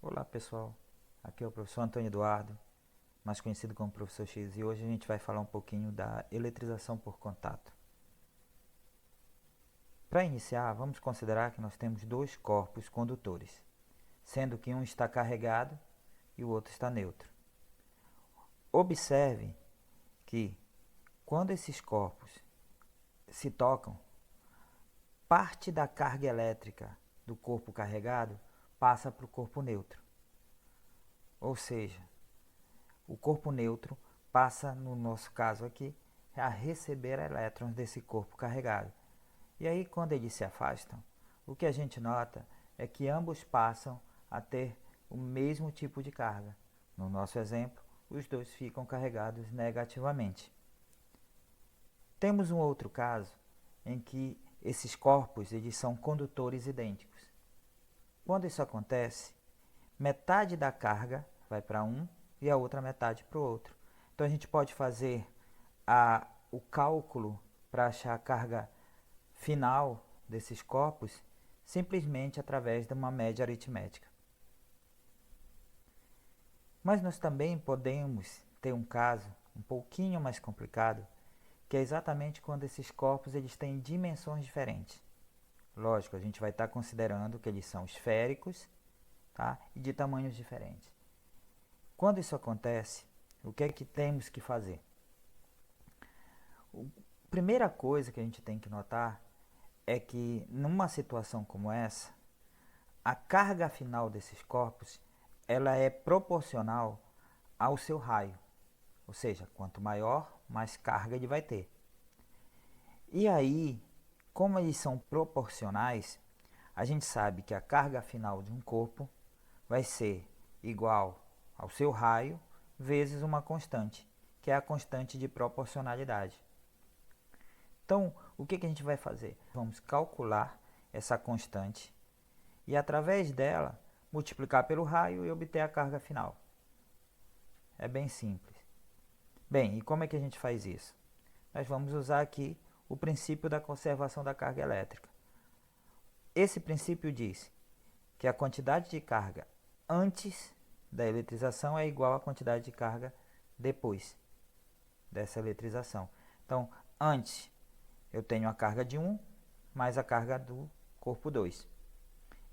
Olá pessoal, aqui é o professor Antônio Eduardo, mais conhecido como Professor X, e hoje a gente vai falar um pouquinho da eletrização por contato. Para iniciar, vamos considerar que nós temos dois corpos condutores, sendo que um está carregado e o outro está neutro. Observe que quando esses corpos se tocam, parte da carga elétrica do corpo carregado passa para o corpo neutro. Ou seja, o corpo neutro passa, no nosso caso aqui, a receber elétrons desse corpo carregado. E aí, quando eles se afastam, o que a gente nota é que ambos passam a ter o mesmo tipo de carga. No nosso exemplo, os dois ficam carregados negativamente. Temos um outro caso em que esses corpos eles são condutores idênticos. Quando isso acontece, metade da carga vai para um e a outra metade para o outro. Então a gente pode fazer o cálculo para achar a carga final desses corpos simplesmente através de uma média aritmética. Mas nós também podemos ter um caso um pouquinho mais complicado, que é exatamente quando esses corpos eles têm dimensões diferentes. Lógico, a gente vai estar considerando que eles são esféricos, tá? E de tamanhos diferentes. Quando isso acontece, o que é que temos que fazer? A primeira coisa que a gente tem que notar é que numa situação como essa, a carga final desses corpos ela é proporcional ao seu raio. Ou seja, quanto maior, mais carga ele vai ter. E aí, como eles são proporcionais, a gente sabe que a carga final de um corpo vai ser igual ao seu raio vezes uma constante, que é a constante de proporcionalidade. Então, o que a gente vai fazer? Vamos calcular essa constante e, através dela, multiplicar pelo raio e obter a carga final. É bem simples. Bem, e como é que a gente faz isso? Nós vamos usar aqui o princípio da conservação da carga elétrica. Esse princípio diz que a quantidade de carga antes da eletrização é igual à quantidade de carga depois dessa eletrização. Então, antes eu tenho a carga de 1 mais a carga do corpo 2.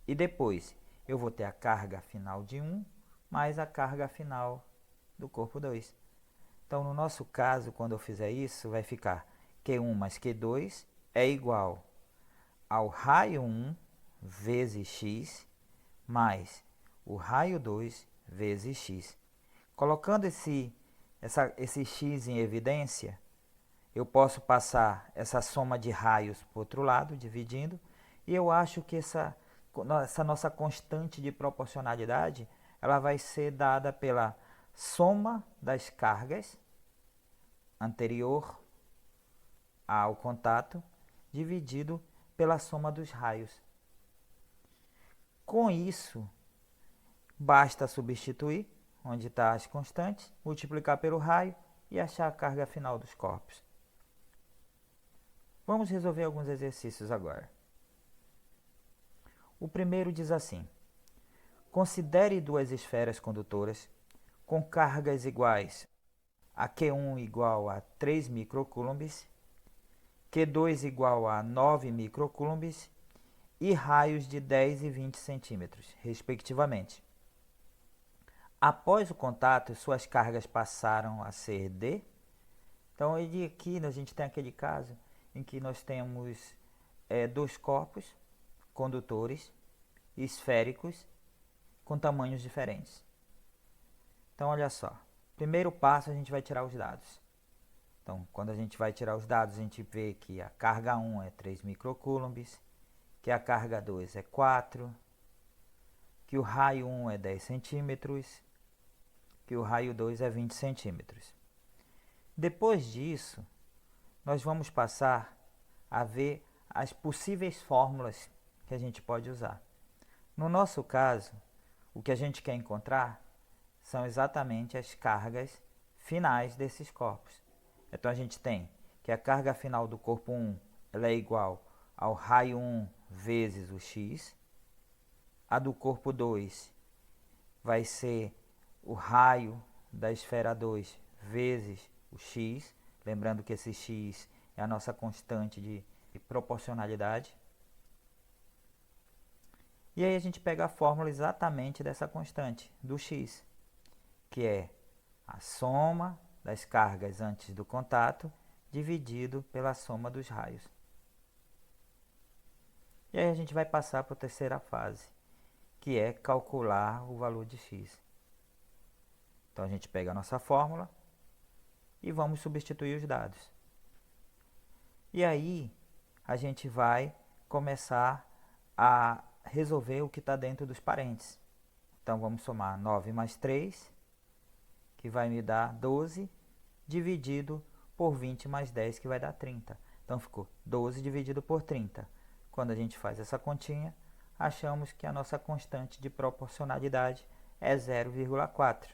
E depois eu vou ter a carga final de 1 mais a carga final do corpo 2. Então, no nosso caso, quando eu fizer isso, vai ficar Q1 mais Q2 é igual ao raio 1 vezes x mais o raio 2 vezes x. Colocando esse x em evidência, eu posso passar essa soma de raios para o outro lado, dividindo, e eu acho que essa nossa constante de proporcionalidade ela vai ser dada pela soma das cargas anterior ao contato dividido pela soma dos raios. Com isso, basta substituir onde está as constantes, multiplicar pelo raio e achar a carga final dos corpos. Vamos resolver alguns exercícios agora. O primeiro diz assim: considere duas esferas condutoras com cargas iguais a Q1 igual a 3 microcoulombs, Q2 igual a 9 microcoulombs e raios de 10 e 20 centímetros, respectivamente. Após o contato, suas cargas passaram a ser D. Então, aqui a gente tem aquele caso em que nós temos dois corpos condutores esféricos com tamanhos diferentes. Então, olha só. Primeiro passo, a gente vai tirar os dados. Então, quando a gente vai tirar os dados, a gente vê que a carga 1 é 3 microcoulombs, que a carga 2 é 4, que o raio 1 é 10 centímetros, que o raio 2 é 20 centímetros. Depois disso, nós vamos passar a ver as possíveis fórmulas que a gente pode usar. No nosso caso, o que a gente quer encontrar são exatamente as cargas finais desses corpos. Então a gente tem que a carga final do corpo 1 ela é igual ao raio 1 vezes o x, a do corpo 2 vai ser o raio da esfera 2 vezes o x, lembrando que esse x é a nossa constante de proporcionalidade. E aí a gente pega a fórmula exatamente dessa constante, do x, que é a soma das cargas antes do contato dividido pela soma dos raios. E aí a gente vai passar para a terceira fase, que é calcular o valor de x. Então a gente pega a nossa fórmula e vamos substituir os dados. E aí a gente vai começar a resolver o que está dentro dos parênteses. Então vamos somar 9 mais 3, que vai me dar 12, dividido por 20 mais 10, que vai dar 30. Então ficou 12 dividido por 30. Quando a gente faz essa continha, achamos que a nossa constante de proporcionalidade é 0,4.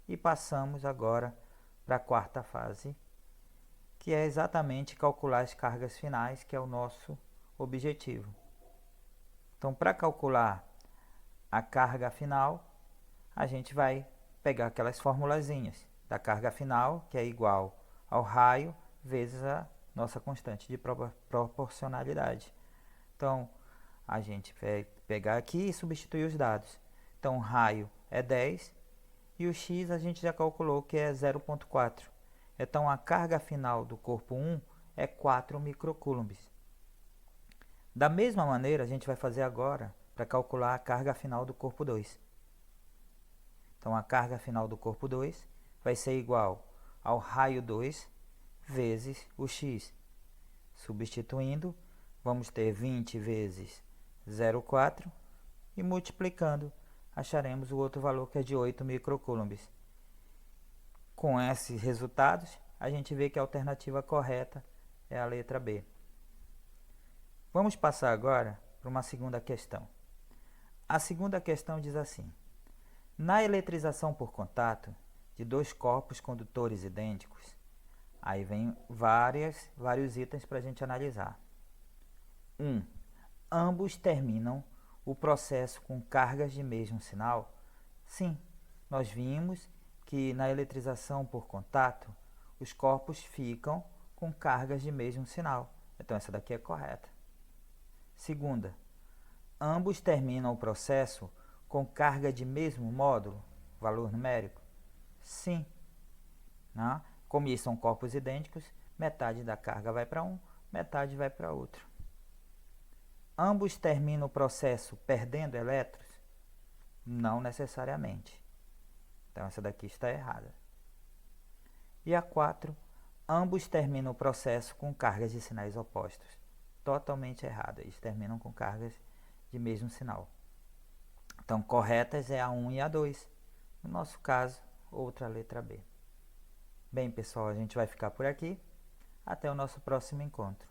E passamos agora para a quarta fase, que é exatamente calcular as cargas finais, que é o nosso objetivo. Então, para calcular a carga final, a gente vai pegar aquelas formulazinhas da carga final, que é igual ao raio vezes a nossa constante de proporcionalidade. Então, a gente vai pegar aqui e substituir os dados. Então, o raio é 10 e o x a gente já calculou que é 0,4. Então, a carga final do corpo 1 é 4 microcoulombs. Da mesma maneira, a gente vai fazer agora para calcular a carga final do corpo 2. Então, a carga final do corpo 2 vai ser igual ao raio 2 vezes o x. Substituindo, vamos ter 20 vezes 0,4 e multiplicando, acharemos o outro valor que é de 8 microcoulombs. Com esses resultados, a gente vê que a alternativa correta é a letra B. Vamos passar agora para uma segunda questão. A segunda questão diz assim: na eletrização por contato de dois corpos condutores idênticos, aí vem vários itens para a gente analisar. 1. Ambos terminam o processo com cargas de mesmo sinal? Sim, nós vimos que na eletrização por contato, os corpos ficam com cargas de mesmo sinal. Então, essa daqui é correta. Segunda, ambos terminam o processo com carga de mesmo módulo, valor numérico? Sim. Né? Como eles são corpos idênticos, metade da carga vai para um, metade vai para outro. Ambos terminam o processo perdendo elétrons? Não necessariamente. Então, essa daqui está errada. E a 4, ambos terminam o processo com cargas de sinais opostos. Totalmente errada. Eles terminam com cargas de mesmo sinal. Então, corretas é a 1 e a 2. No nosso caso, outra letra B. Bem, pessoal, a gente vai ficar por aqui. Até o nosso próximo encontro.